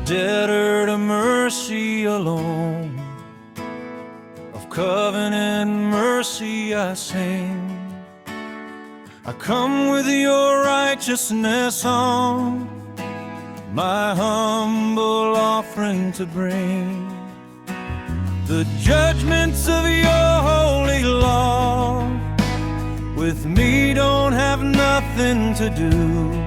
debtor to mercy alone. Of covenant mercy I sing. I come with your righteousness on, my humble offering to bring. The judgments of your holy law with me don't have nothing to do.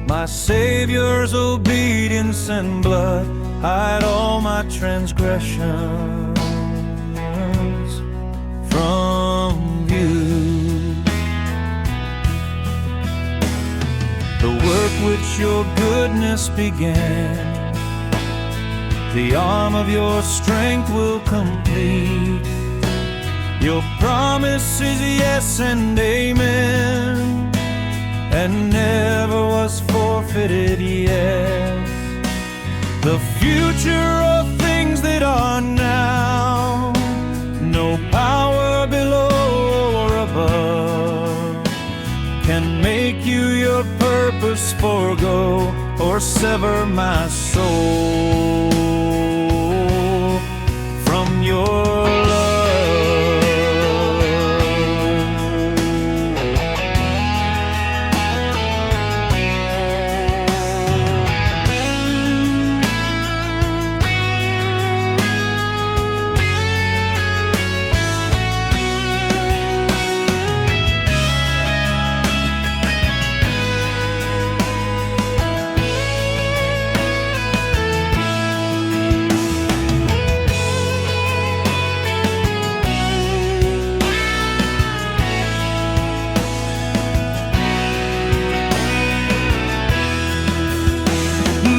My Savior's obedience and blood hide all my transgressions from you. The work which your goodness began, the arm of your strength will complete. Your promise is yes and amen, and never was forfeited yet. The future of things that are now, no power below or above can make you your purpose forego or sever my soul from your love.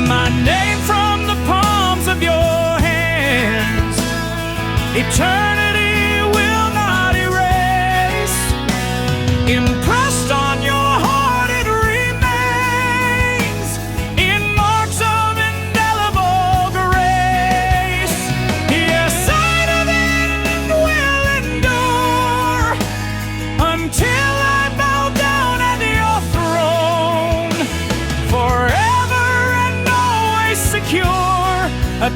My name from the palms of your hands, eternity will not erase. Impressed on your heart it remains, in marks of indelible grace. Yes, sight of it will endure until I bow down at your throne, forever secure, a